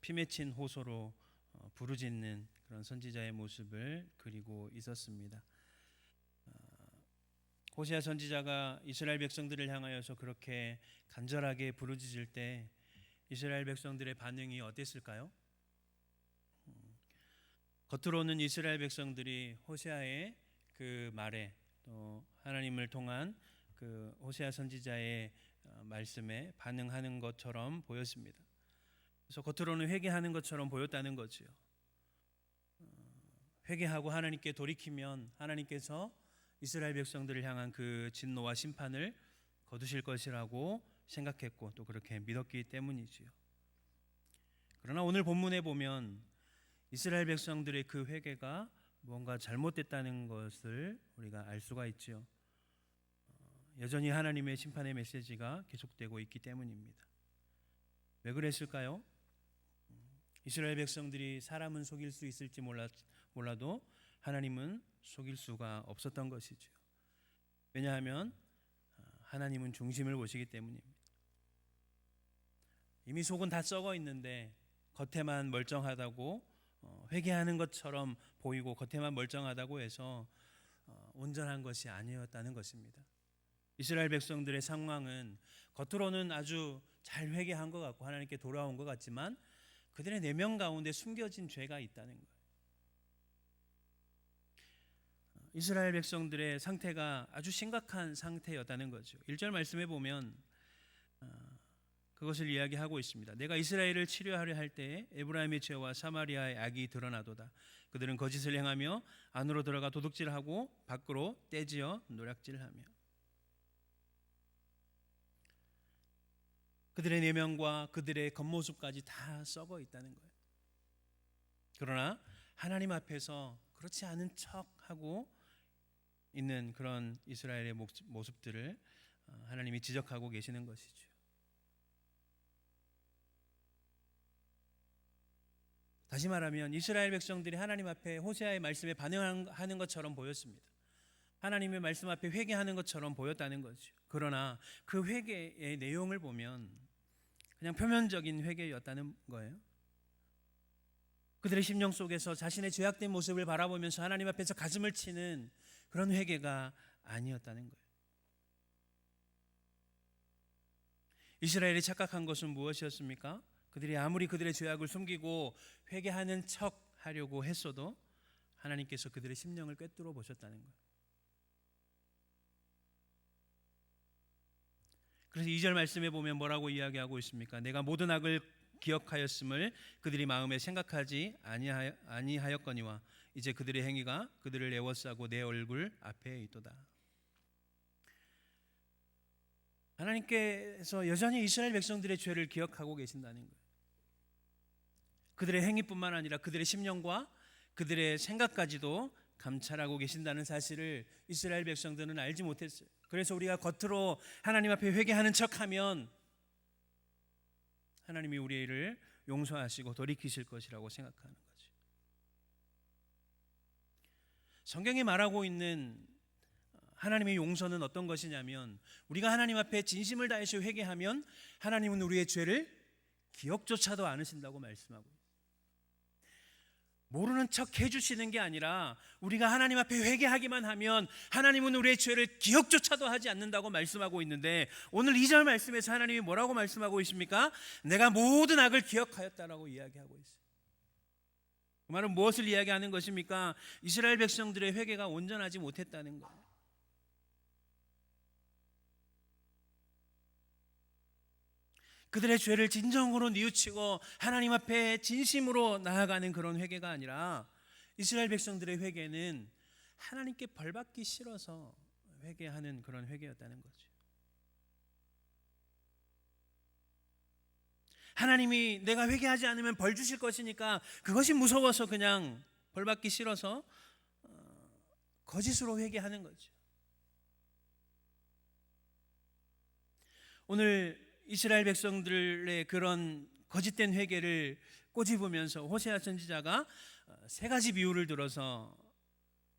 피 맺힌 호소로 부르짖는 그런 선지자의 모습을 그리고 있었습니다. 호세아 선지자가 이스라엘 백성들을 향하여서 그렇게 간절하게 부르짖을 때 이스라엘 백성들의 반응이 어땠을까요? 겉으로는 이스라엘 백성들이 호세아의 그 말에 또 하나님을 통한 그 호세아 선지자의 말씀에 반응하는 것처럼 보였습니다. 그래서 겉으로는 회개하는 것처럼 보였다는 거지요. 회개하고 하나님께 돌이키면 하나님께서 이스라엘 백성들을 향한 그 진노와 심판을 거두실 것이라고 생각했고 또 그렇게 믿었기 때문이지요. 그러나 오늘 본문에 보면 이스라엘 백성들의 그 회개가 뭔가 잘못됐다는 것을 우리가 알 수가 있지요. 여전히 하나님의 심판의 메시지가 계속되고 있기 때문입니다. 왜 그랬을까요? 이스라엘 백성들이 사람은 속일 수 있을지 몰라도 하나님은 속일 수가 없었던 것이죠. 왜냐하면 하나님은 중심을 보시기 때문입니다. 이미 속은 다 썩어 있는데 겉에만 멀쩡하다고 회개하는 것처럼 보이고 겉에만 멀쩡하다고 해서 온전한 것이 아니었다는 것입니다. 이스라엘 백성들의 상황은 겉으로는 아주 잘 회개한 것 같고 하나님께 돌아온 것 같지만 그들의 내면 가운데 숨겨진 죄가 있다는 거예요. 이스라엘 백성들의 상태가 아주 심각한 상태였다는 거죠. 1절 말씀에 보면 그것을 이야기하고 있습니다. 내가 이스라엘을 치료하려 할 때에 에브라임의 죄와 사마리아의 악이 드러나도다. 그들은 거짓을 행하며 안으로 들어가 도둑질하고 밖으로 떼지어 노략질하며. 그들의 내면과 그들의 겉모습까지 다 썩어 있다는 거예요. 그러나 하나님 앞에서 그렇지 않은 척하고 있는 그런 이스라엘의 모습들을 하나님이 지적하고 계시는 것이죠. 다시 말하면 이스라엘 백성들이 하나님 앞에 호세아의 말씀에 반응하는 것처럼 보였습니다. 하나님의 말씀 앞에 회개하는 것처럼 보였다는 거죠. 그러나 그 회개의 내용을 보면 그냥 표면적인 회개였다는 거예요. 그들의 심령 속에서 자신의 죄악된 모습을 바라보면서 하나님 앞에서 가슴을 치는 그런 회개가 아니었다는 거예요. 이스라엘이 착각한 것은 무엇이었습니까? 그들이 아무리 그들의 죄악을 숨기고 회개하는 척 하려고 했어도 하나님께서 그들의 심령을 꿰뚫어 보셨다는 거예요. 그래서 2절 말씀에 보면 뭐라고 이야기하고 있습니까? 내가 모든 악을 기억하였음을 그들이 마음에 생각하지 아니하였거니와 이제 그들의 행위가 그들을 애워싸고 내 얼굴 앞에 있도다. 하나님께서 여전히 이스라엘 백성들의 죄를 기억하고 계신다는 거예요. 그들의 행위뿐만 아니라 그들의 심령과 그들의 생각까지도 감찰하고 계신다는 사실을 이스라엘 백성들은 알지 못했어요. 그래서 우리가 겉으로 하나님 앞에 회개하는 척하면 하나님이 우리를 용서하시고 돌이키실 것이라고 생각하는 거죠. 성경이 말하고 있는 하나님의 용서는 어떤 것이냐면 우리가 하나님 앞에 진심을 다해서 회개하면 하나님은 우리의 죄를 기억조차도 않으신다고 말씀하고 있어요. 모르는 척 해주시는 게 아니라 우리가 하나님 앞에 회개하기만 하면 하나님은 우리의 죄를 기억조차도 하지 않는다고 말씀하고 있는데 오늘 2절 말씀에서 하나님이 뭐라고 말씀하고 있습니까? 내가 모든 악을 기억하였다라고 이야기하고 있어요. 그 말은 무엇을 이야기하는 것입니까? 이스라엘 백성들의 회개가 온전하지 못했다는 거예요. 그들의 죄를 진정으로 뉘우치고 하나님 앞에 진심으로 나아가는 그런 회개가 아니라 이스라엘 백성들의 회개는 하나님께 벌받기 싫어서 회개하는 그런 회개였다는 거죠. 하나님이 내가 회개하지 않으면 벌 주실 것이니까 그것이 무서워서 그냥 벌받기 싫어서 거짓으로 회개하는 거죠. 오늘 이스라엘 백성들의 그런 거짓된 회개를 꼬집으면서 호세아 선지자가 세 가지 비유를 들어서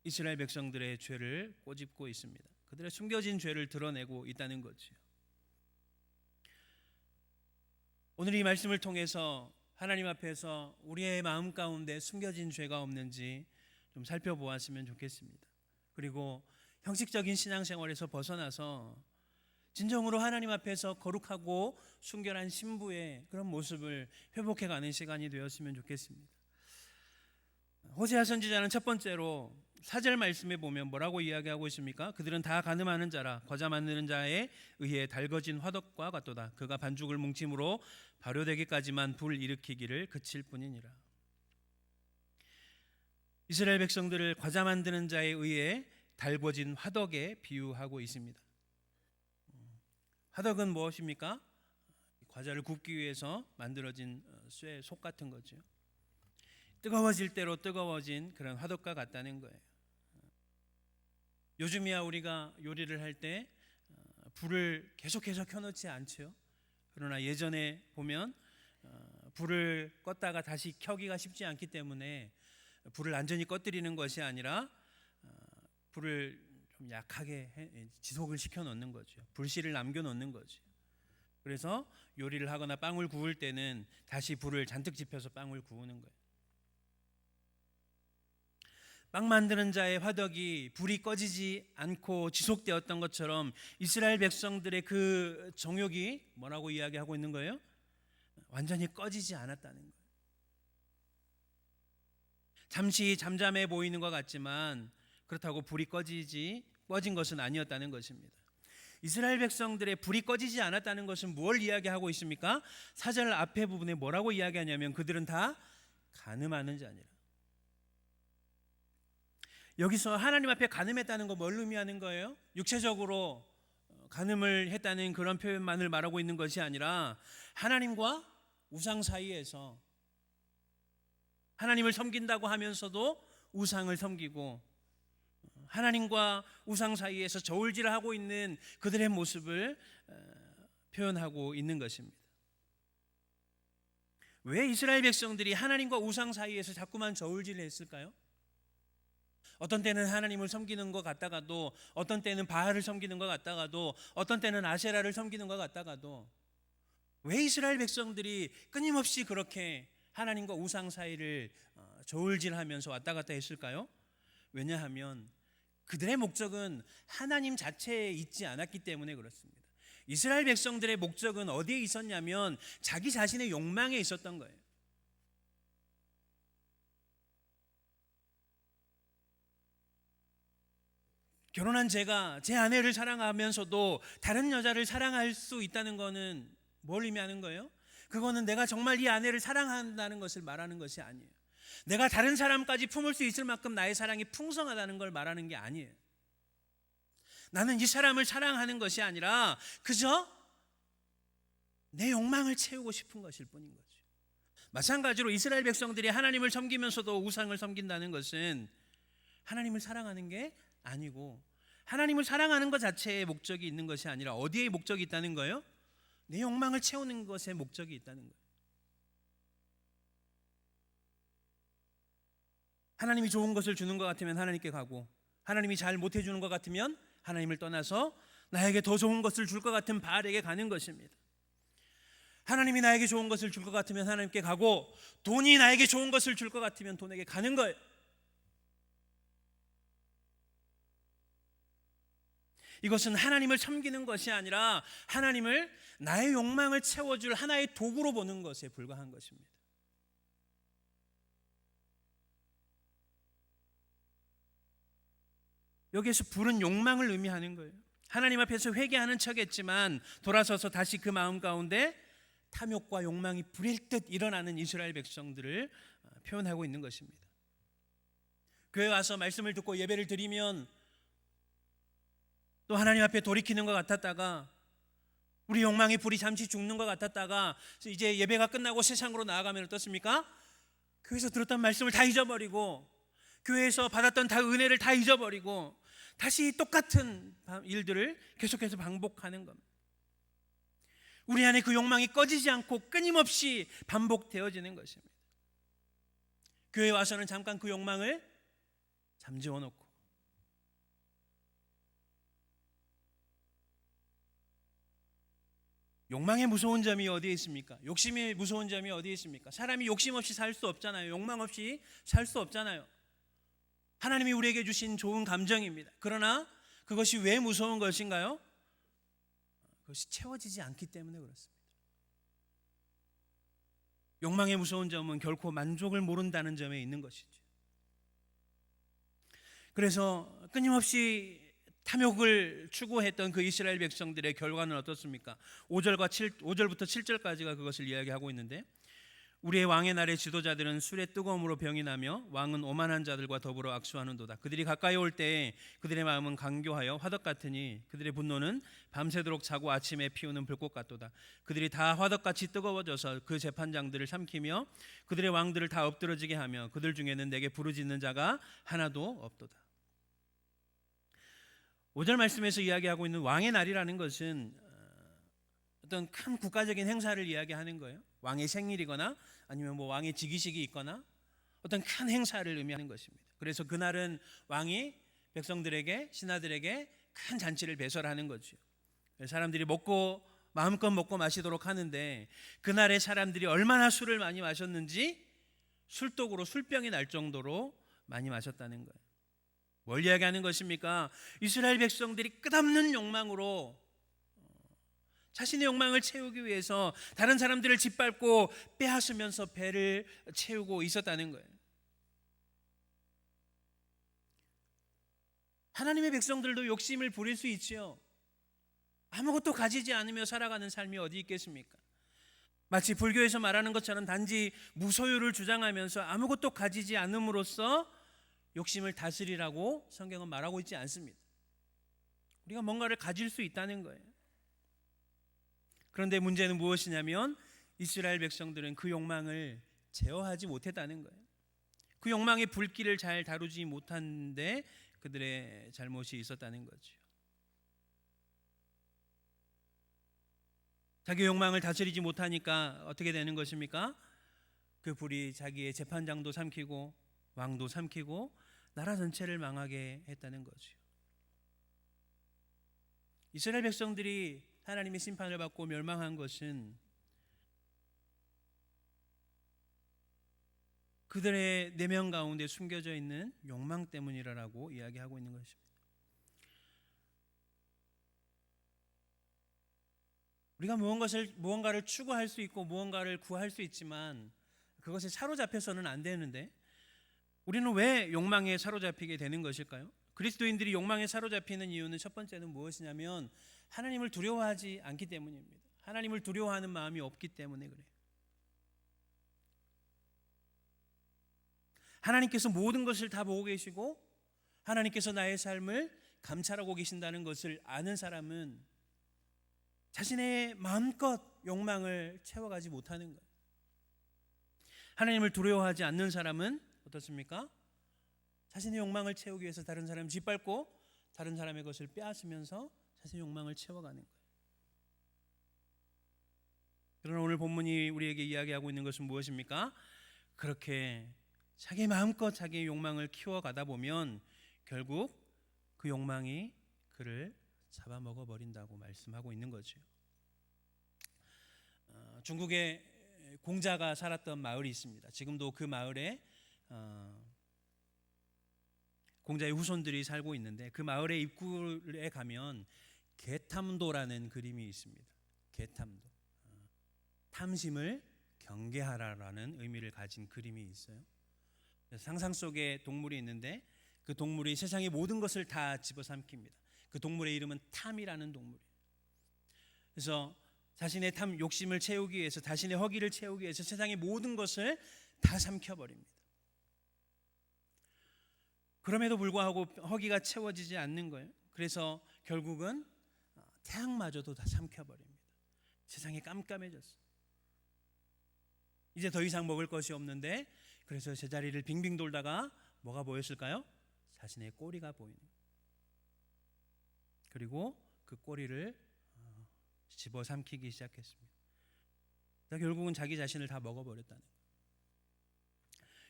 이스라엘 백성들의 죄를 꼬집고 있습니다. 그들의 숨겨진 죄를 드러내고 있다는 거죠. 오늘 이 말씀을 통해서 하나님 앞에서 우리의 마음 가운데 숨겨진 죄가 없는지 좀 살펴보았으면 좋겠습니다. 그리고 형식적인 신앙생활에서 벗어나서 진정으로 하나님 앞에서 거룩하고 순결한 신부의 그런 모습을 회복해가는 시간이 되었으면 좋겠습니다. 호세아 선지자는 첫 번째로 4절 말씀에 보면 뭐라고 이야기하고 있습니까? 그들은 다 간음하는 자라 거자 만드는 자에 의해 달궈진 화덕과 같도다. 그가 반죽을 뭉침으로 발효되기까지만 불 일으키기를 그칠 뿐이니라. 이스라엘 백성들을 과자 만드는 자에 의해 달궈진 화덕에 비유하고 있습니다. 화덕은 무엇입니까? 과자를 굽기 위해서 만들어진 쇠 속 같은 거죠. 뜨거워질 대로 뜨거워진 그런 화덕과 같다는 거예요. 요즘이야 우리가 요리를 할 때 불을 계속해서 켜놓지 않죠. 그러나 예전에 보면 불을 껐다가 다시 켜기가 쉽지 않기 때문에 불을 완전히 꺼뜨리는 것이 아니라 불을 좀 약하게 지속을 시켜 놓는 거죠. 불씨를 남겨 놓는 거죠. 그래서 요리를 하거나 빵을 구울 때는 다시 불을 잔뜩 지펴서 빵을 구우는 거예요. 빵 만드는 자의 화덕이 불이 꺼지지 않고 지속되었던 것처럼 이스라엘 백성들의 그 정욕이 뭐라고 이야기하고 있는 거예요? 완전히 꺼지지 않았다는 거예요. 잠시 잠잠해 보이는 것 같지만 그렇다고 불이 꺼진 것은 아니었다는 것입니다. 이스라엘 백성들의 불이 꺼지지 않았다는 것은 무엇을 이야기하고 있습니까? 4절 앞에 부분에 뭐라고 이야기하냐면 그들은 다 간음하는 자니라. 여기서 하나님 앞에 간음했다는 거 뭘 의미하는 거예요? 육체적으로 간음을 했다는 그런 표현만을 말하고 있는 것이 아니라 하나님과 우상 사이에서 하나님을 섬긴다고 하면서도 우상을 섬기고 하나님과 우상 사이에서 저울질을 하고 있는 그들의 모습을 표현하고 있는 것입니다. 왜 이스라엘 백성들이 하나님과 우상 사이에서 자꾸만 저울질을 했을까요? 어떤 때는 하나님을 섬기는 것 같다가도 어떤 때는 바알을 섬기는 것 같다가도 어떤 때는 아세라를 섬기는 것 같다가도 왜 이스라엘 백성들이 끊임없이 그렇게 하나님과 우상 사이를 저울질하면서 왔다 갔다 했을까요? 왜냐하면 그들의 목적은 하나님 자체에 있지 않았기 때문에 그렇습니다. 이스라엘 백성들의 목적은 어디에 있었냐면 자기 자신의 욕망에 있었던 거예요. 결혼한 제가 제 아내를 사랑하면서도 다른 여자를 사랑할 수 있다는 것은 뭘 의미하는 거예요? 그거는 내가 정말 이 아내를 사랑한다는 것을 말하는 것이 아니에요. 내가 다른 사람까지 품을 수 있을 만큼 나의 사랑이 풍성하다는 걸 말하는 게 아니에요. 나는 이 사람을 사랑하는 것이 아니라 그저 내 욕망을 채우고 싶은 것일 뿐인 거죠. 마찬가지로 이스라엘 백성들이 하나님을 섬기면서도 우상을 섬긴다는 것은 하나님을 사랑하는 게 아니고 하나님을 사랑하는 것 자체에 목적이 있는 것이 아니라 어디에 목적이 있다는 거예요? 내 욕망을 채우는 것에 목적이 있다는 거예요. 하나님이 좋은 것을 주는 것 같으면 하나님께 가고 하나님이 잘 못해주는 것 같으면 하나님을 떠나서 나에게 더 좋은 것을 줄 것 같은 바알에게 가는 것입니다. 하나님이 나에게 좋은 것을 줄 것 같으면 하나님께 가고 돈이 나에게 좋은 것을 줄 것 같으면 돈에게 가는 거예요. 이것은 하나님을 섬기는 것이 아니라 하나님을 나의 욕망을 채워줄 하나의 도구로 보는 것에 불과한 것입니다. 여기에서 불은 욕망을 의미하는 거예요. 하나님 앞에서 회개하는 척했지만 돌아서서 다시 그 마음 가운데 탐욕과 욕망이 불일 듯 일어나는 이스라엘 백성들을 표현하고 있는 것입니다. 교회 와서 말씀을 듣고 예배를 드리면 또 하나님 앞에 돌이키는 것 같았다가 우리 욕망의 불이 잠시 죽는 것 같았다가 이제 예배가 끝나고 세상으로 나아가면 어떻습니까? 교회에서 들었던 말씀을 다 잊어버리고 교회에서 받았던 다 은혜를 다 잊어버리고 다시 똑같은 일들을 계속해서 반복하는 겁니다. 우리 안에 그 욕망이 꺼지지 않고 끊임없이 반복되어지는 것입니다. 교회에 와서는 잠깐 그 욕망을 잠재워 놓고 욕망의 무서운 점이 어디에 있습니까? 욕심의 무서운 점이 어디에 있습니까? 사람이 욕심 없이 살 수 없잖아요. 욕망 없이 살 수 없잖아요. 하나님이 우리에게 주신 좋은 감정입니다. 그러나 그것이 왜 무서운 것인가요? 그것이 채워지지 않기 때문에 그렇습니다. 욕망의 무서운 점은 결코 만족을 모른다는 점에 있는 것이죠. 그래서 끊임없이 탐욕을 추구했던 그 이스라엘 백성들의 결과는 어떻습니까? 5절부터 7절까지가 그것을 이야기하고 있는데, 우리의 왕의 날의 지도자들은 술의 뜨거움으로 병이 나며 왕은 오만한 자들과 더불어 악수하는도다. 그들이 가까이 올 때에 그들의 마음은 강교하여 화덕 같으니 그들의 분노는 밤새도록 자고 아침에 피우는 불꽃 같도다. 그들이 다 화덕같이 뜨거워져서 그 재판장들을 삼키며 그들의 왕들을 다 엎드러지게 하며 그들 중에는 내게 부르짖는 자가 하나도 없도다. 5절 말씀에서 이야기하고 있는 왕의 날이라는 것은 어떤 큰 국가적인 행사를 이야기하는 거예요. 왕의 생일이거나 아니면 왕의 즉위식이 있거나 어떤 큰 행사를 의미하는 것입니다. 그래서 그날은 왕이 백성들에게, 신하들에게 큰 잔치를 배설하는 거죠. 사람들이 마음껏 먹고 마시도록 하는데, 그날에 사람들이 얼마나 술을 많이 마셨는지 술독으로 술병이 날 정도로 많이 마셨다는 거예요. 뭘 이야기하는 것입니까? 이스라엘 백성들이 끝없는 욕망으로 자신의 욕망을 채우기 위해서 다른 사람들을 짓밟고 빼앗으면서 배를 채우고 있었다는 거예요. 하나님의 백성들도 욕심을 부릴 수 있지요. 아무것도 가지지 않으며 살아가는 삶이 어디 있겠습니까? 마치 불교에서 말하는 것처럼 단지 무소유를 주장하면서 아무것도 가지지 않음으로써 욕심을 다스리라고 성경은 말하고 있지 않습니다. 우리가 뭔가를 가질 수 있다는 거예요. 그런데 문제는 무엇이냐면 이스라엘 백성들은 그 욕망을 제어하지 못했다는 거예요. 그 욕망의 불길을 잘 다루지 못한데 그들의 잘못이 있었다는 거죠. 자기 욕망을 다스리지 못하니까 어떻게 되는 것입니까? 그 불이 자기의 재판장도 삼키고 왕도 삼키고 나라 전체를 망하게 했다는 거죠. 이스라엘 백성들이 하나님의 심판을 받고 멸망한 것은 그들의 내면 가운데 숨겨져 있는 욕망 때문이라고 이야기하고 있는 것입니다. 우리가 무언가를 추구할 수 있고 무언가를 구할 수 있지만 그것에 사로잡혀서는 안 되는데, 우리는 왜 욕망에 사로잡히게 되는 것일까요? 그리스도인들이 욕망에 사로잡히는 이유는 첫 번째는 무엇이냐면 하나님을 두려워하지 않기 때문입니다. 하나님을 두려워하는 마음이 없기 때문에 그래요. 하나님께서 모든 것을 다 보고 계시고 하나님께서 나의 삶을 감찰하고 계신다는 것을 아는 사람은 자신의 마음껏 욕망을 채워가지 못하는 거예요. 하나님을 두려워하지 않는 사람은 어떻습니까? 자신의 욕망을 채우기 위해서 다른 사람을 짓밟고 다른 사람의 것을 빼앗으면서 자신의 욕망을 채워가는 거예요. 그러나 오늘 본문이 우리에게 이야기하고 있는 것은 무엇입니까? 그렇게 자기 마음껏 자기의 욕망을 키워가다 보면 결국 그 욕망이 그를 잡아먹어 버린다고 말씀하고 있는 거죠. 중국에 공자가 살았던 마을이 있습니다. 지금도 그 마을에 공자의 후손들이 살고 있는데, 그 마을의 입구에 가면 개탐도라는 그림이 있습니다. 개탐도, 탐심을 경계하라라는 의미를 가진 그림이 있어요. 상상 속에 동물이 있는데 그 동물이 세상의 모든 것을 다 집어삼킵니다. 그 동물의 이름은 탐이라는 동물이에요. 그래서 자신의 욕심을 채우기 위해서, 자신의 허기를 채우기 위해서 세상의 모든 것을 다 삼켜버립니다. 그럼에도 불구하고 허기가 채워지지 않는 거예요. 그래서 결국은 태양마저도 다 삼켜버립니다. 세상이 깜깜해졌어요. 이제 더 이상 먹을 것이 없는데, 그래서 제자리를 빙빙 돌다가 뭐가 보였을까요? 자신의 꼬리가 보이는 거예요. 그리고 그 꼬리를 집어삼키기 시작했습니다. 결국은 자기 자신을 다 먹어버렸다는 거예요.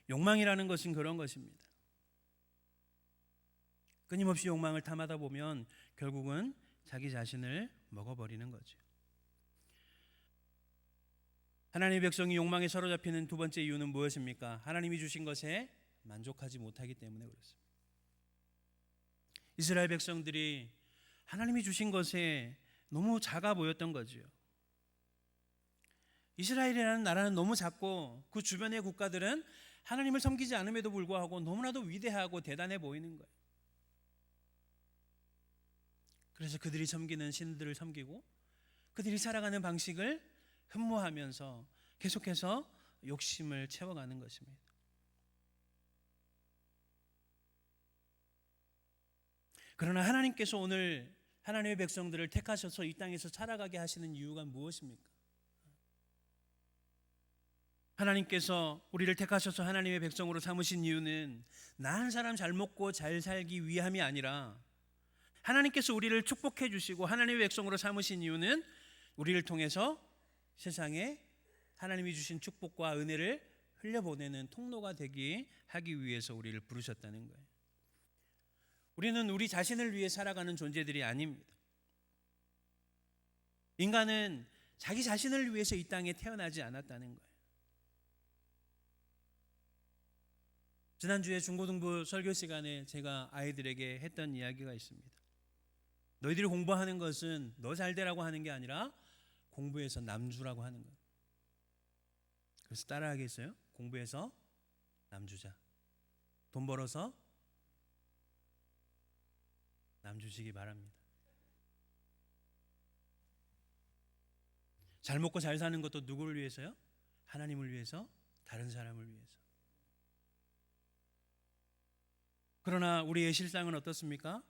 욕망이라는 것은 그런 것입니다. 끊임없이 욕망을 탐하다 보면 결국은 자기 자신을 먹어버리는 거죠. 하나님의 백성이 욕망에 사로잡히는 두 번째 이유는 무엇입니까? 하나님이 주신 것에 만족하지 못하기 때문에 그렇습니다. 이스라엘 백성들이 하나님이 주신 것에 너무 작아 보였던 거지요. 이스라엘이라는 나라는 너무 작고 그 주변의 국가들은 하나님을 섬기지 않음에도 불구하고 너무나도 위대하고 대단해 보이는 거예요. 그래서 그들이 섬기는 신들을 섬기고 그들이 살아가는 방식을 흠모하면서 계속해서 욕심을 채워가는 것입니다. 그러나 하나님께서 오늘 하나님의 백성들을 택하셔서 이 땅에서 살아가게 하시는 이유가 무엇입니까? 하나님께서 우리를 택하셔서 하나님의 백성으로 삼으신 이유는 나 한 사람 잘 먹고 잘 살기 위함이 아니라 하나님께서 우리를 축복해 주시고 하나님의 백성으로 삼으신 이유는 우리를 통해서 세상에 하나님이 주신 축복과 은혜를 흘려보내는 통로가 되게 하기 위해서 우리를 부르셨다는 거예요. 우리는 우리 자신을 위해 살아가는 존재들이 아닙니다. 인간은 자기 자신을 위해서 이 땅에 태어나지 않았다는 거예요. 지난주에 중고등부 설교 시간에 제가 아이들에게 했던 이야기가 있습니다. 너희들이 공부하는 것은 너 잘되라고 하는 게 아니라 공부해서 남주라고 하는 거예요. 그래서 따라하겠어요? 공부해서 남주자. 돈 벌어서 남주시기 바랍니다. 잘 먹고 잘 사는 것도 누구를 위해서요? 하나님을 위해서, 다른 사람을 위해서. 그러나 우리의 실상은 어떻습니까?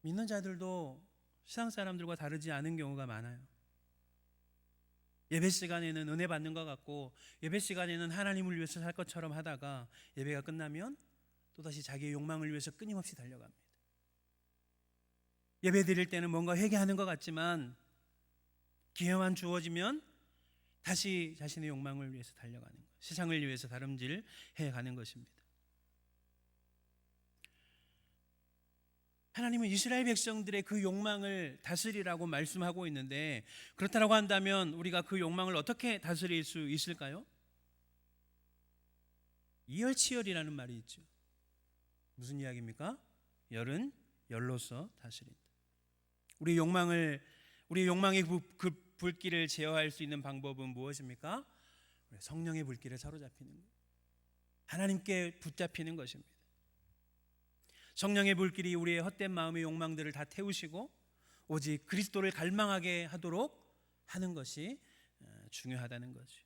믿는 자들도 세상 사람들과 다르지 않은 경우가 많아요. 예배 시간에는 은혜 받는 것 같고 예배 시간에는 하나님을 위해서 살 것처럼 하다가 예배가 끝나면 또다시 자기의 욕망을 위해서 끊임없이 달려갑니다. 예배 드릴 때는 뭔가 회개하는 것 같지만 기회만 주어지면 다시 자신의 욕망을 위해서 달려가는 것, 세상을 위해서 다름질해 가는 것입니다. 하나님은 이스라엘 백성들의 그 욕망을 다스리라고 말씀하고 있는데 그렇다고 한다면 우리가 그 욕망을 어떻게 다스릴 수 있을까요? 이열치열이라는 말이 있죠. 무슨 이야기입니까? 열은 열로서 다스린다. 우리 욕망의 그 불길을 제어할 수 있는 방법은 무엇입니까? 성령의 불길에 사로잡히는 것, 하나님께 붙잡히는 것입니다. 성령의 불길이 우리의 헛된 마음의 욕망들을 다 태우시고 오직 그리스도를 갈망하게 하도록 하는 것이 중요하다는 거죠.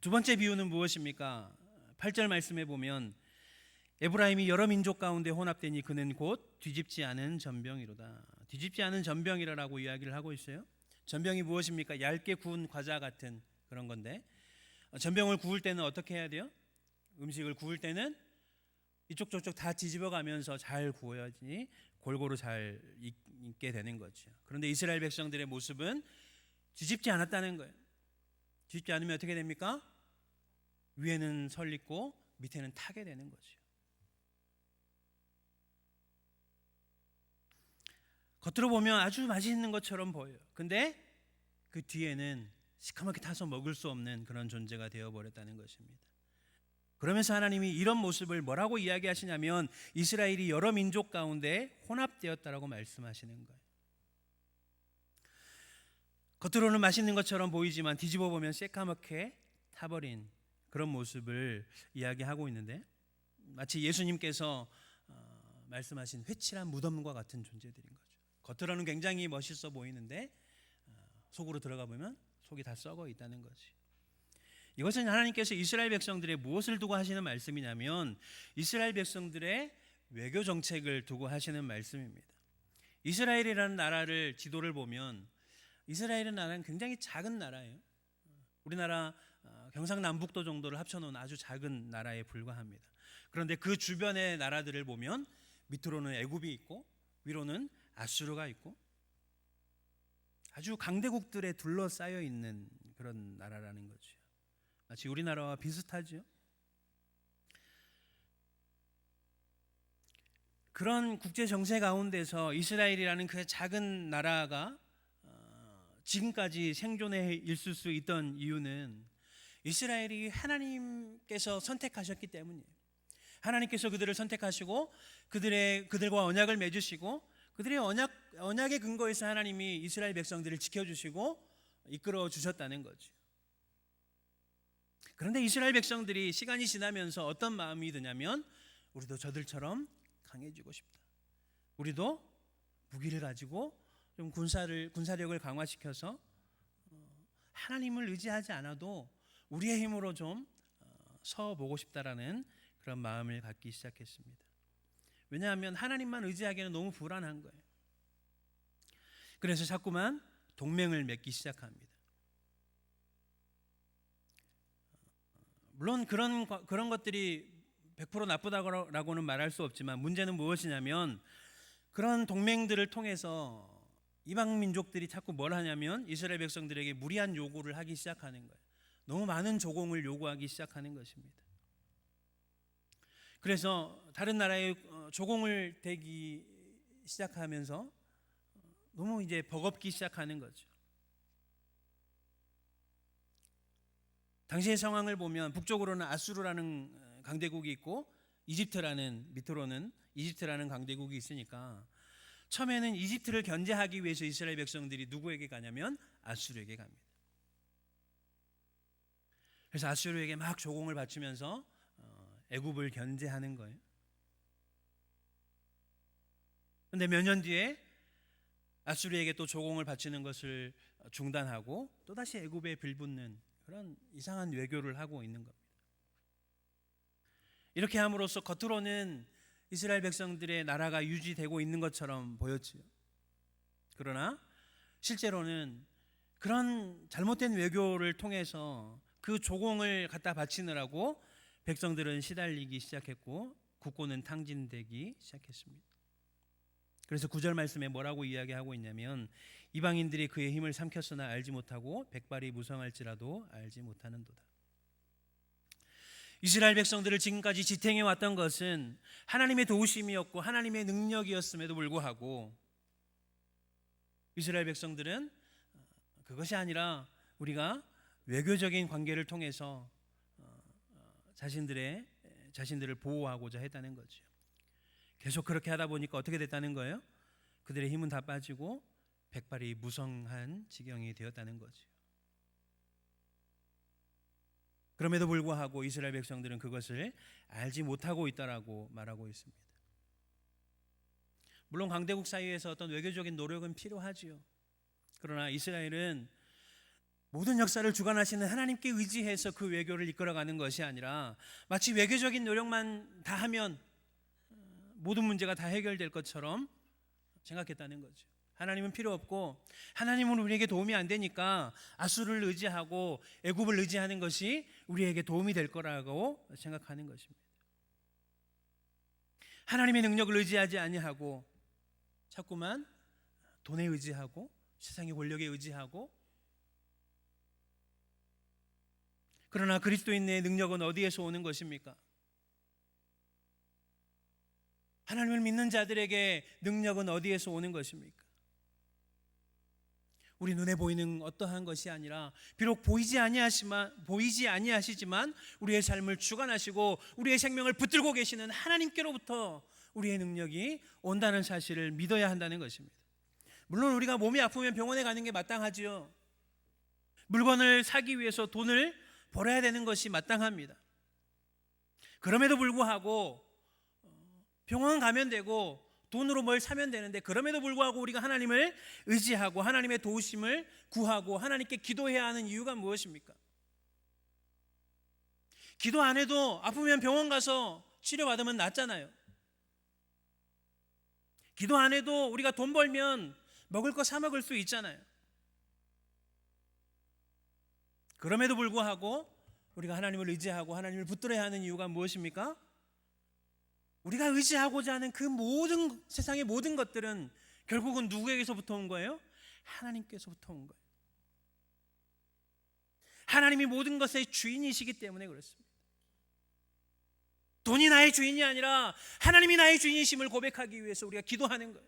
두 번째 비유는 무엇입니까? 8절 말씀에 보면 에브라임이 여러 민족 가운데 혼합되니 그는 곧 뒤집지 않은 전병이로다. 뒤집지 않은 전병이라고 이야기를 하고 있어요. 전병이 무엇입니까? 얇게 구운 과자 같은 그런 건데 전병을 구울 때는 어떻게 해야 돼요? 음식을 구울 때는 이쪽 저쪽 다 뒤집어 가면서 잘 구워야지 골고루 잘 익게 되는 거죠. 그런데 이스라엘 백성들의 모습은 뒤집지 않았다는 거예요. 뒤집지 않으면 어떻게 됩니까? 위에는 설리고 밑에는 타게 되는 거죠. 겉으로 보면 아주 맛있는 것처럼 보여요. 근데 그 뒤에는 시커멓게 타서 먹을 수 없는 그런 존재가 되어버렸다는 것입니다. 그러면서 하나님이 이런 모습을 뭐라고 이야기하시냐면 이스라엘이 여러 민족 가운데 혼합되었다라고 말씀하시는 거예요. 겉으로는 맛있는 것처럼 보이지만 뒤집어 보면 새까맣게 타버린 그런 모습을 이야기하고 있는데 마치 예수님께서 말씀하신 회칠한 무덤과 같은 존재들인 거죠. 겉으로는 굉장히 멋있어 보이는데 속으로 들어가 보면 속이 다 썩어 있다는 거지. 이것은 하나님께서 이스라엘 백성들의 무엇을 두고 하시는 말씀이냐면 이스라엘 백성들의 외교 정책을 두고 하시는 말씀입니다. 이스라엘이라는 나라를 지도를 보면 이스라엘이라는 나라는 굉장히 작은 나라예요. 우리나라 경상남북도 정도를 합쳐놓은 아주 작은 나라에 불과합니다. 그런데 그 주변의 나라들을 보면 밑으로는 애굽이 있고 위로는 아수르가 있고 아주 강대국들에 둘러싸여 있는 그런 나라라는 거죠. 마치 우리나라와 비슷하죠. 그런 국제 정세 가운데서 이스라엘이라는 그 작은 나라가 지금까지 생존해 있을 수 있던 이유는 이스라엘이 하나님께서 선택하셨기 때문이에요. 하나님께서 그들을 선택하시고 그들과 언약을 맺으시고 그들의 언약의 근거에서 하나님이 이스라엘 백성들을 지켜주시고 이끌어 주셨다는 거죠. 그런데 이스라엘 백성들이 시간이 지나면서 어떤 마음이 드냐면 우리도 저들처럼 강해지고 싶다. 우리도 무기를 가지고 좀 군사력을 강화시켜서 하나님을 의지하지 않아도 우리의 힘으로 좀 서보고 싶다라는 그런 마음을 갖기 시작했습니다. 왜냐하면 하나님만 의지하기에는 너무 불안한 거예요. 그래서 자꾸만 동맹을 맺기 시작합니다. 물론 그런 것들이 100% 나쁘다고는 말할 수 없지만 문제는 무엇이냐면 그런 동맹들을 통해서 이방 민족들이 자꾸 뭘 하냐면 이스라엘 백성들에게 무리한 요구를 하기 시작하는 거예요. 너무 많은 조공을 요구하기 시작하는 것입니다. 그래서 다른 나라에 조공을 대기 시작하면서 너무 이제 버겁기 시작하는 거죠. 당시의 상황을 보면 북쪽으로는 아수르라는 강대국이 있고 밑으로는 이집트라는 강대국이 있으니까 처음에는 이집트를 견제하기 위해서 이스라엘 백성들이 누구에게 가냐면 아수르에게 갑니다. 그래서 아수르에게 막 조공을 바치면서 애굽을 견제하는 거예요. 그런데 몇 년 뒤에 아수르에게 또 조공을 바치는 것을 중단하고 또다시 애굽에 빌붙는 그런 이상한 외교를 하고 있는 겁니다. 이렇게 함으로써 겉으로는 이스라엘 백성들의 나라가 유지되고 있는 것처럼 보였지요. 그러나 실제로는 그런 잘못된 외교를 통해서 그 조공을 갖다 바치느라고 백성들은 시달리기 시작했고 국고는 탕진되기 시작했습니다. 그래서 9절 말씀에 뭐라고 이야기하고 있냐면 이방인들이 그의 힘을 삼켰으나 알지 못하고 백발이 무성할지라도 알지 못하는도다. 이스라엘 백성들을 지금까지 지탱해 왔던 것은 하나님의 도우심이었고 하나님의 능력이었음에도 불구하고 이스라엘 백성들은 그것이 아니라 우리가 외교적인 관계를 통해서 자신들을 보호하고자 했다는 거죠. 계속 그렇게 하다 보니까 어떻게 됐다는 거예요? 그들의 힘은 다 빠지고 백발이 무성한 지경이 되었다는 거죠. 그럼에도 불구하고 이스라엘 백성들은 그것을 알지 못하고 있다라고 말하고 있습니다. 물론 강대국 사이에서 어떤 외교적인 노력은 필요하지요. 그러나 이스라엘은 모든 역사를 주관하시는 하나님께 의지해서 그 외교를 이끌어가는 것이 아니라 마치 외교적인 노력만 다 하면 모든 문제가 다 해결될 것처럼 생각했다는 거죠. 하나님은 필요 없고 하나님은 우리에게 도움이 안 되니까 아수르를 의지하고 애굽을 의지하는 것이 우리에게 도움이 될 거라고 생각하는 것입니다. 하나님의 능력을 의지하지 아니하고 자꾸만 돈에 의지하고 세상의 권력에 의지하고 그러나 그리스도인의 능력은 어디에서 오는 것입니까? 하나님을 믿는 자들에게 능력은 어디에서 오는 것입니까? 우리 눈에 보이는 어떠한 것이 아니라 비록 보이지 아니하시지만 우리의 삶을 주관하시고 우리의 생명을 붙들고 계시는 하나님께로부터 우리의 능력이 온다는 사실을 믿어야 한다는 것입니다. 물론 우리가 몸이 아프면 병원에 가는 게 마땅하지요. 물건을 사기 위해서 돈을 벌어야 되는 것이 마땅합니다. 그럼에도 불구하고 병원 가면 되고 돈으로 뭘 사면 되는데 그럼에도 불구하고 우리가 하나님을 의지하고 하나님의 도우심을 구하고 하나님께 기도해야 하는 이유가 무엇입니까? 기도 안 해도 아프면 병원 가서 치료받으면 낫잖아요. 기도 안 해도 우리가 돈 벌면 먹을 거 사 먹을 수 있잖아요. 그럼에도 불구하고 우리가 하나님을 의지하고 하나님을 붙들어야 하는 이유가 무엇입니까? 우리가 의지하고자 하는 그 모든 세상의 모든 것들은 결국은 누구에게서부터 온 거예요? 하나님께서부터 온 거예요. 하나님이 모든 것의 주인이시기 때문에 그렇습니다. 돈이 나의 주인이 아니라 하나님이 나의 주인이심을 고백하기 위해서 우리가 기도하는 거예요.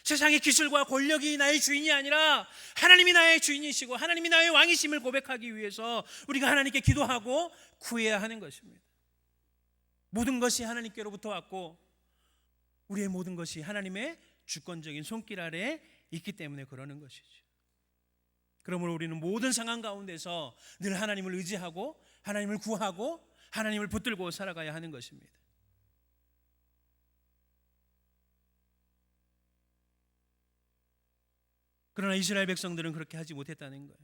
세상의 기술과 권력이 나의 주인이 아니라 하나님이 나의 주인이시고 하나님이 나의 왕이심을 고백하기 위해서 우리가 하나님께 기도하고 구해야 하는 것입니다. 모든 것이 하나님께로부터 왔고 우리의 모든 것이 하나님의 주권적인 손길 아래 있기 때문에 그러는 것이죠. 그러므로 우리는 모든 상황 가운데서 늘 하나님을 의지하고 하나님을 구하고 하나님을 붙들고 살아가야 하는 것입니다. 그러나 이스라엘 백성들은 그렇게 하지 못했다는 거예요.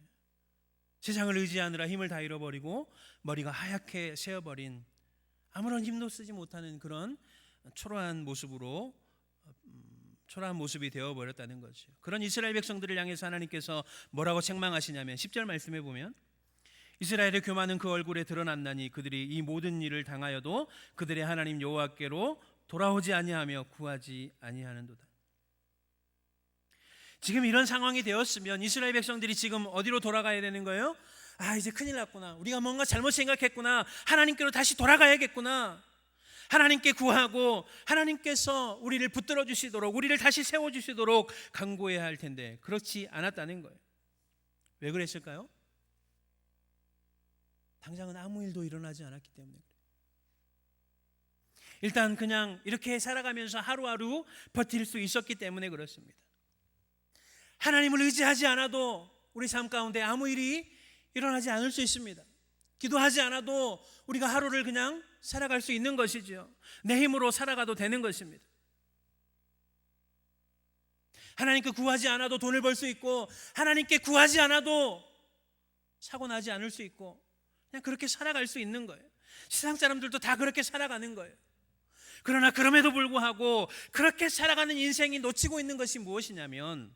세상을 의지하느라 힘을 다 잃어버리고 머리가 하얗게 새어버린 아무런 힘도 쓰지 못하는 그런 초라한 모습이 되어버렸다는 거죠. 그런 이스라엘 백성들을 향해서 하나님께서 뭐라고 책망하시냐면 10절 말씀에 보면 이스라엘의 교만은 그 얼굴에 드러났나니 그들이 이 모든 일을 당하여도 그들의 하나님 여호와께로 돌아오지 아니하며 구하지 아니하는도다. 지금 이런 상황이 되었으면 이스라엘 백성들이 지금 어디로 돌아가야 되는 거예요? 이제 큰일 났구나. 우리가 뭔가 잘못 생각했구나. 하나님께로 다시 돌아가야겠구나. 하나님께 구하고 하나님께서 우리를 붙들어 주시도록 우리를 다시 세워 주시도록 간구해야 할 텐데 그렇지 않았다는 거예요. 왜 그랬을까요? 당장은 아무 일도 일어나지 않았기 때문에 그래요. 일단 그냥 이렇게 살아가면서 하루하루 버틸 수 있었기 때문에 그렇습니다. 하나님을 의지하지 않아도 우리 삶 가운데 아무 일이 일어나지 않을 수 있습니다. 기도하지 않아도 우리가 하루를 그냥 살아갈 수 있는 것이죠. 내 힘으로 살아가도 되는 것입니다. 하나님께 구하지 않아도 돈을 벌 수 있고 하나님께 구하지 않아도 사고 나지 않을 수 있고 그냥 그렇게 살아갈 수 있는 거예요. 세상 사람들도 다 그렇게 살아가는 거예요. 그러나 그럼에도 불구하고 그렇게 살아가는 인생이 놓치고 있는 것이 무엇이냐면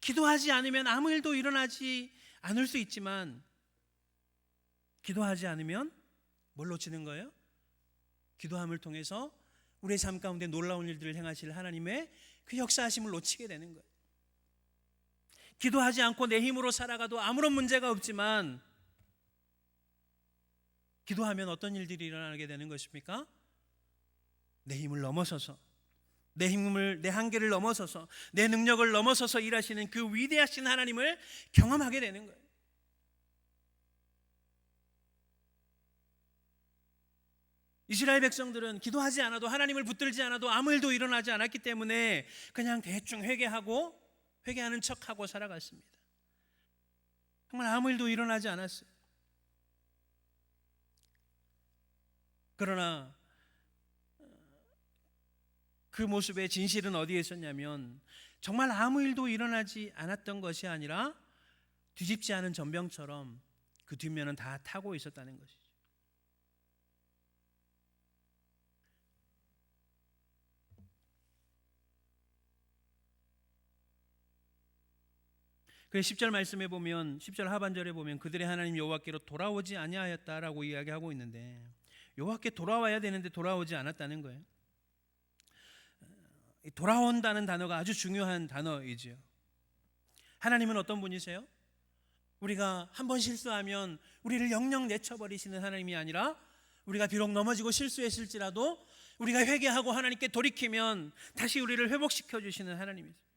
기도하지 않으면 아무 일도 일어나지 않을 수 있지만 기도하지 않으면 뭘 놓치는 거예요? 기도함을 통해서 우리의 삶 가운데 놀라운 일들을 행하실 하나님의 그 역사하심을 놓치게 되는 거예요. 기도하지 않고 내 힘으로 살아가도 아무런 문제가 없지만 기도하면 어떤 일들이 일어나게 되는 것입니까? 내 힘을 넘어서서 내 한계를 넘어서서 내 능력을 넘어서서 일하시는 그 위대하신 하나님을 경험하게 되는 거예요. 이스라엘 백성들은 기도하지 않아도 하나님을 붙들지 않아도 아무 일도 일어나지 않았기 때문에 그냥 대충 회개하는 척하고 살아갔습니다. 정말 아무 일도 일어나지 않았어요. 그러나 그 모습의 진실은 어디에 있었냐면 정말 아무 일도 일어나지 않았던 것이 아니라 뒤집지 않은 전병처럼 그 뒷면은 다 타고 있었다는 것이죠. 그래서 10절 말씀에 보면 10절 하반절에 보면 그들의 하나님 여호와께로 돌아오지 아니하였다라고 이야기하고 있는데 여호와께 돌아와야 되는데 돌아오지 않았다는 거예요. 돌아온다는 단어가 아주 중요한 단어이지요. 하나님은 어떤 분이세요? 우리가 한번 실수하면 우리를 영영 내쳐버리시는 하나님이 아니라 우리가 비록 넘어지고 실수했을지라도 우리가 회개하고 하나님께 돌이키면 다시 우리를 회복시켜 주시는 하나님이세요.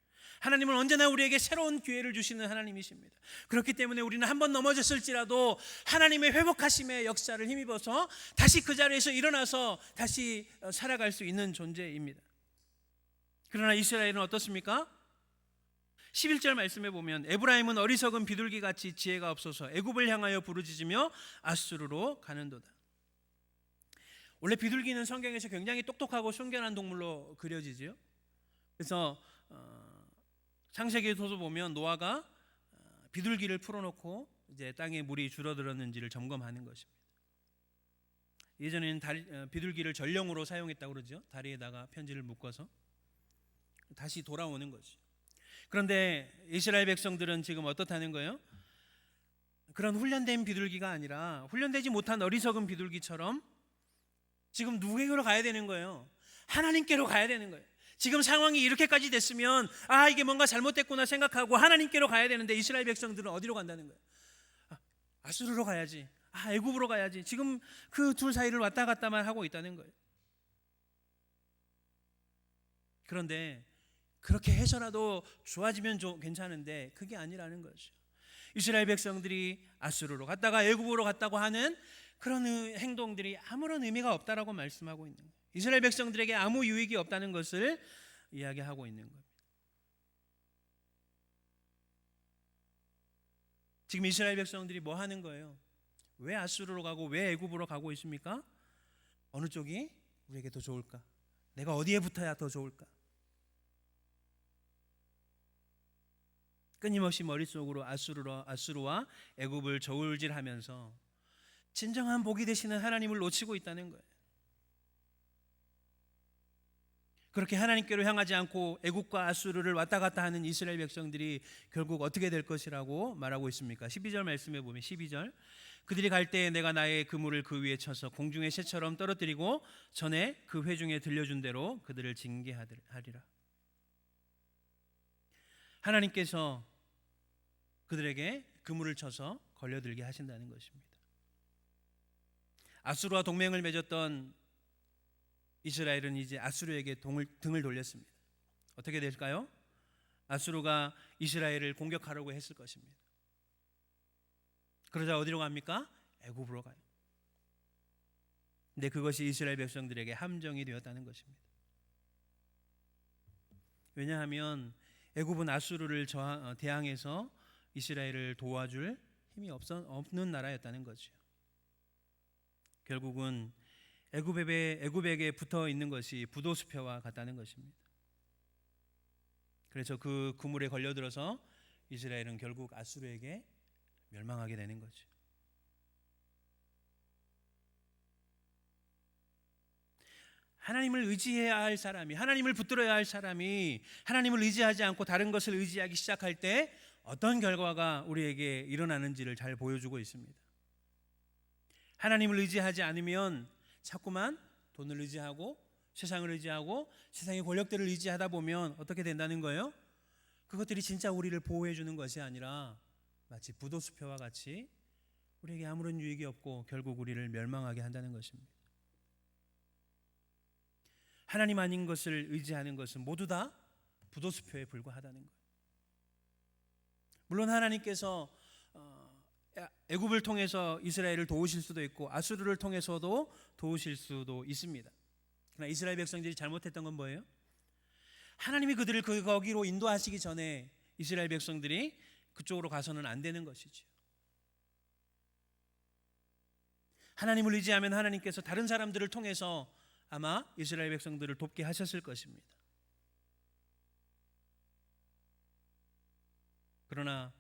하나님은 언제나 우리에게 새로운 기회를 주시는 하나님이십니다. 그렇기 때문에 우리는 한번 넘어졌을지라도 하나님의 회복하심의 역사를 힘입어서 다시 그 자리에서 일어나서 다시 살아갈 수 있는 존재입니다. 그러나 이스라엘은 어떻습니까? 11절 말씀에 보면 에브라임은 어리석은 비둘기같이 지혜가 없어서 애굽을 향하여 부르짖으며 아수르로 가는도다. 원래 비둘기는 성경에서 굉장히 똑똑하고 순결한 동물로 그려지지요. 그래서 창세기에서도 보면 노아가 비둘기를 풀어놓고 이제 땅에 물이 줄어들었는지를 점검하는 것입니다. 예전에는 비둘기를 전령으로 사용했다고 그러죠. 다리에다가 편지를 묶어서 다시 돌아오는 거죠. 그런데 이스라엘 백성들은 지금 어떻다는 거예요? 그런 훈련된 비둘기가 아니라 훈련되지 못한 어리석은 비둘기처럼 지금 누구에게로 가야 되는 거예요? 하나님께로 가야 되는 거예요. 지금 상황이 이렇게까지 됐으면 이게 뭔가 잘못됐구나 생각하고 하나님께로 가야 되는데 이스라엘 백성들은 어디로 간다는 거예요? 아수르로 가야지. 애굽으로 가야지. 지금 그 둘 사이를 왔다 갔다만 하고 있다는 거예요. 그런데 그렇게 해서라도 좋아지면 괜찮은데 그게 아니라는 거죠. 이스라엘 백성들이 아수르로 갔다가 애굽으로 갔다고 하는 그런 행동들이 아무런 의미가 없다라고 말씀하고 있는 거예요. 이스라엘 백성들에게 아무 유익이 없다는 것을 이야기하고 있는 겁니다. 지금 이스라엘 백성들이 뭐 하는 거예요? 왜 아수르로 가고 왜 애굽으로 가고 있습니까? 어느 쪽이 우리에게 더 좋을까? 내가 어디에 붙어야 더 좋을까? 끊임없이 머릿속으로 아수르와 애굽을 저울질하면서 진정한 복이 되시는 하나님을 놓치고 있다는 거예요. 그렇게 하나님께로 향하지 않고 애굽과 아수르를 왔다 갔다 하는 이스라엘 백성들이 결국 어떻게 될 것이라고 말하고 있습니까? 12절 말씀에 보면 12절 그들이 갈 때에 내가 나의 그물을 그 위에 쳐서 공중의 새처럼 떨어뜨리고 전에 그 회중에 들려준 대로 그들을 징계하리라. 하나님께서 그들에게 그물을 쳐서 걸려들게 하신다는 것입니다. 아수르와 동맹을 맺었던 이스라엘은 이제 아수르에게 등을 돌렸습니다. 어떻게 될까요? 아수르가 이스라엘을 공격하려고 했을 것입니다. 그러자 어디로 갑니까? 애굽으로 가요. 근데 그것이 이스라엘 백성들에게 함정이 되었다는 것입니다. 왜냐하면 애굽은 아수르를 대항해서 이스라엘을 도와줄 힘이 없는 나라였다는 거죠. 결국은 애굽에게 붙어 있는 것이 부도수표와 같다는 것입니다. 그래서 그 그물에 걸려들어서 이스라엘은 결국 아수르에게 멸망하게 되는 거죠. 하나님을 의지해야 할 사람이, 하나님을 붙들어야 할 사람이 하나님을 의지하지 않고 다른 것을 의지하기 시작할 때 어떤 결과가 우리에게 일어나는지를 잘 보여주고 있습니다. 하나님을 의지하지 않으면 자꾸만 돈을 의지하고 세상을 의지하고 세상의 권력들을 의지하다 보면 어떻게 된다는 거예요? 그것들이 진짜 우리를 보호해 주는 것이 아니라 마치 부도수표와 같이 우리에게 아무런 유익이 없고 결국 우리를 멸망하게 한다는 것입니다. 하나님 아닌 것을 의지하는 것은 모두 다 부도수표에 불과하다는 거예요. 물론 하나님께서 애굽을 통해서 이스라엘을 도우실 수도 있고 아수르를 통해서도 도우실 수도 있습니다. 그러나 이스라엘 백성들이 잘못했던 건 뭐예요? 하나님이 그들을 거기로 인도하시기 전에 이스라엘 백성들이 그쪽으로 가서는 안 되는 것이죠. 하나님을 의지하면 하나님께서 다른 사람들을 통해서 아마 이스라엘 백성들을 돕게 하셨을 것입니다. 그러나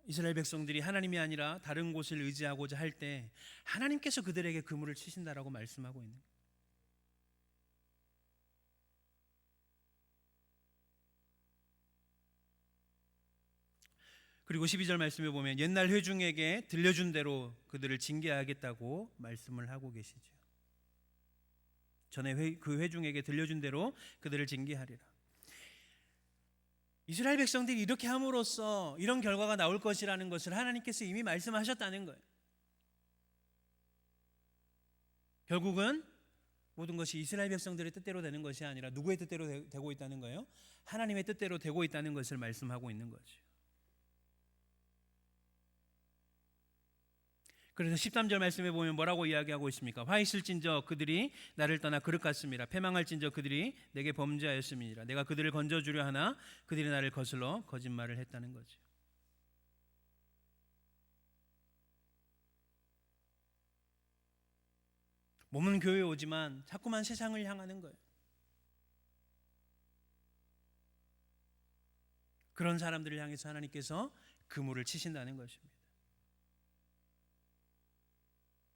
이스라엘 백성들이 하나님이 아니라 다른 곳을 의지하고자 할 때 하나님께서 그들에게 그물을 치신다라고 말씀하고 있는 거예요. 그리고 12절 말씀에 보면 옛날 회중에게 들려준 대로 그들을 징계하겠다고 말씀을 하고 계시죠. 전에 그 회중에게 들려준 대로 그들을 징계하리라. 이스라엘 백성들이 이렇게 함으로써 이런 결과가 나올 것이라는 것을 하나님께서 이미 말씀하셨다는 거예요. 결국은 모든 것이 이스라엘 백성들의 뜻대로 되는 것이 아니라 누구의 뜻대로 되고 있다는 거예요? 하나님의 뜻대로 되고 있다는 것을 말씀하고 있는 거죠. 그래서 13절 말씀에 보면 뭐라고 이야기하고 있습니까? 화 있을진저 그들이 나를 떠나 그릇 같습니다. 패망할진저 그들이 내게 범죄하였음이니라. 내가 그들을 건져주려 하나 그들이 나를 거슬러 거짓말을 했다는 거죠. 몸은 교회에 오지만 자꾸만 세상을 향하는 거예요. 그런 사람들을 향해서 하나님께서 그물을 치신다는 것입니다.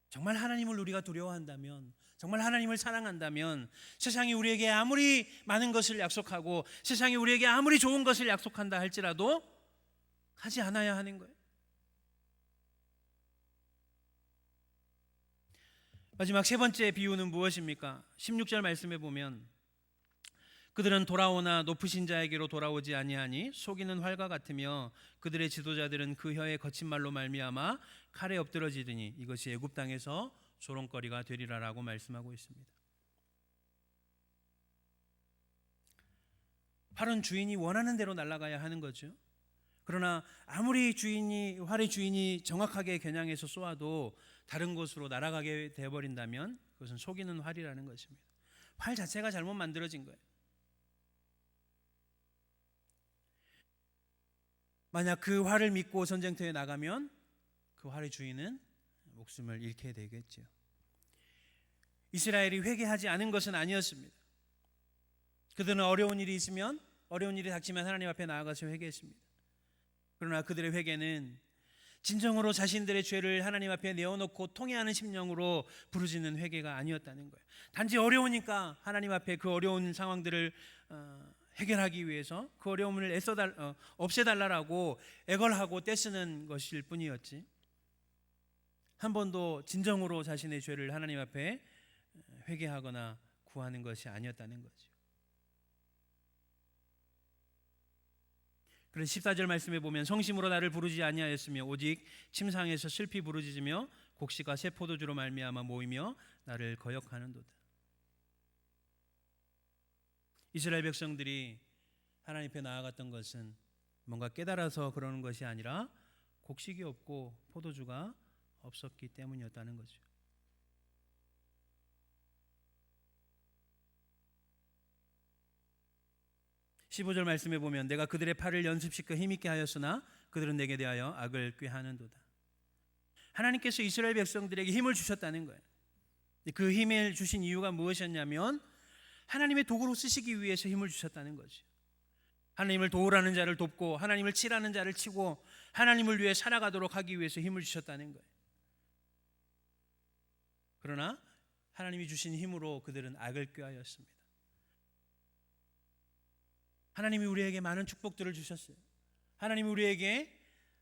정말 하나님을 우리가 두려워한다면, 정말 하나님을 사랑한다면 세상이 우리에게 아무리 많은 것을 약속하고 세상이 우리에게 아무리 좋은 것을 약속한다 할지라도 하지 않아야 하는 거예요. 마지막 세 번째 비유는 무엇입니까? 16절 말씀에 보면 그들은 돌아오나 높으신 자에게로 돌아오지 아니하니 속이는 활과 같으며 그들의 지도자들은 그 혀의 거친 말로 말미암아 칼에 엎드러지더니 이것이 애굽 땅에서 조롱거리가 되리라라고 말씀하고 있습니다. 활은 주인이 원하는 대로 날아가야 하는 거죠. 그러나 아무리 활의 주인이 정확하게 겨냥해서 쏘아도 다른 곳으로 날아가게 되어버린다면 그것은 속이는 활이라는 것입니다. 활 자체가 잘못 만들어진 거예요. 만약 그 활을 믿고 전쟁터에 나가면 그 활의 주인은 목숨을 잃게 되겠죠. 이스라엘이 회개하지 않은 것은 아니었습니다. 그들은 어려운 일이 닥치면 하나님 앞에 나아가서 회개했습니다. 그러나 그들의 회개는 진정으로 자신들의 죄를 하나님 앞에 내어놓고 통회하는 심령으로 부르짖는 회개가 아니었다는 거예요. 단지 어려우니까 하나님 앞에 그 어려운 상황들을 해결하기 위해서 그 어려움을 없애달라고 애걸하고 떼쓰는 것일 뿐이었지, 한 번도 진정으로 자신의 죄를 하나님 앞에 회개하거나 구하는 것이 아니었다는 거죠. 그래서 14절 말씀에 보면 성심으로 나를 부르지 아니하였으며 오직 침상에서 슬피 부르짖으며 곡식과 새 포도주로 말미암아 모이며 나를 거역하는도다. 이스라엘 백성들이 하나님 앞에 나아갔던 것은 뭔가 깨달아서 그러는 것이 아니라 곡식이 없고 포도주가 없었기 때문이었다는 거죠. (15절) 말씀에 보면 내가 그들의 팔을 연습시켜 힘있게 하였으나 그들은 내게 대하여 악을 꾀하는도다. 하나님께서 이스라엘 백성들에게 힘을 주셨다는 거예요. 그 힘을 주신 이유가 무엇이었냐면 하나님의 도구로 쓰시기 위해서 힘을 주셨다는 거죠. 하나님을 도우라는 자를 돕고 하나님을 치라는 자를 치고 하나님을 위해 살아가도록 하기 위해서 힘을 주셨다는 거예요. 그러나 하나님이 주신 힘으로 그들은 악을 꾀하였습니다. 하나님이 우리에게 많은 축복들을 주셨어요. 하나님이 우리에게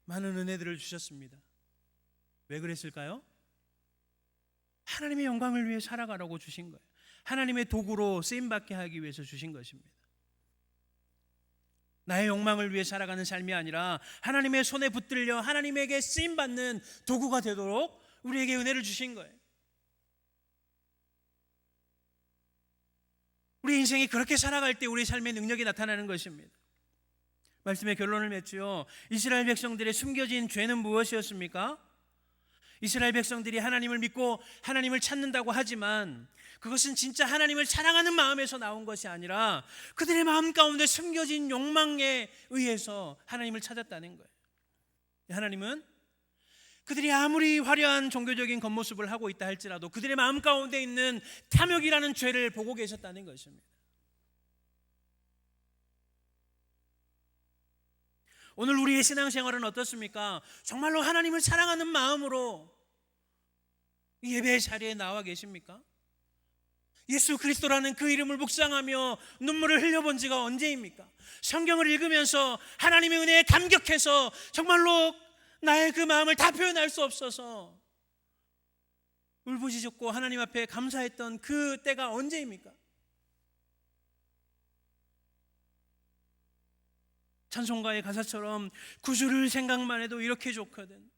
많은 은혜들을 주셨습니다. 왜 그랬을까요? 하나님의 영광을 위해 살아가라고 주신 거예요. 하나님의 도구로 쓰임받게 하기 위해서 주신 것입니다. 나의 욕망을 위해 살아가는 삶이 아니라 하나님의 손에 붙들려 하나님에게 쓰임받는 도구가 되도록 우리에게 은혜를 주신 거예요. 우리 인생이 그렇게 살아갈 때 우리 삶의 능력이 나타나는 것입니다. 말씀의 결론을 맺죠. 이스라엘 백성들의 숨겨진 죄는 무엇이었습니까? 이스라엘 백성들이 하나님을 믿고 하나님을 찾는다고 하지만 그것은 진짜 하나님을 사랑하는 마음에서 나온 것이 아니라 그들의 마음 가운데 숨겨진 욕망에 의해서 하나님을 찾았다는 거예요. 하나님은 그들이 아무리 화려한 종교적인 겉모습을 하고 있다 할지라도 그들의 마음 가운데 있는 탐욕이라는 죄를 보고 계셨다는 것입니다. 오늘 우리의 신앙생활은 어떻습니까? 정말로 하나님을 사랑하는 마음으로 예배의 자리에 나와 계십니까? 예수 그리스도라는 그 이름을 묵상하며 눈물을 흘려본 지가 언제입니까? 성경을 읽으면서 하나님의 은혜에 감격해서 정말로 나의 그 마음을 다 표현할 수 없어서 울부짖었고 하나님 앞에 감사했던 그 때가 언제입니까? 찬송가의 가사처럼 구주를 생각만 해도 이렇게 좋거든.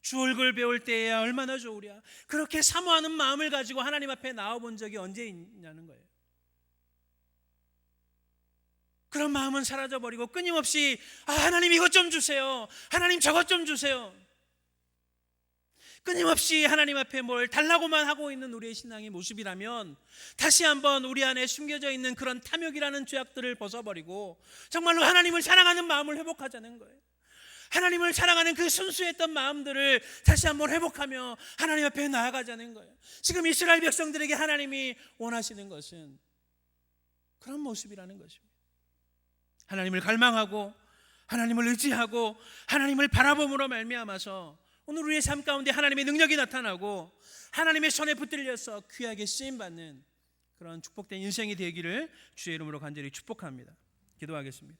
주 얼굴 배울 때야 얼마나 좋으랴. 그렇게 사모하는 마음을 가지고 하나님 앞에 나와본 적이 언제 있냐는 거예요. 그런 마음은 사라져버리고 끊임없이 하나님 이것 좀 주세요, 하나님 저것 좀 주세요, 끊임없이 하나님 앞에 뭘 달라고만 하고 있는 우리의 신앙의 모습이라면 다시 한번 우리 안에 숨겨져 있는 그런 탐욕이라는 죄악들을 벗어버리고 정말로 하나님을 사랑하는 마음을 회복하자는 거예요. 하나님을 사랑하는 그 순수했던 마음들을 다시 한번 회복하며 하나님 앞에 나아가자는 거예요. 지금 이스라엘 백성들에게 하나님이 원하시는 것은 그런 모습이라는 것입니다. 하나님을 갈망하고 하나님을 의지하고 하나님을 바라봄으로 말미암아서 오늘 우리의 삶 가운데 하나님의 능력이 나타나고 하나님의 손에 붙들려서 귀하게 쓰임받는 그런 축복된 인생이 되기를 주의 이름으로 간절히 축복합니다. 기도하겠습니다.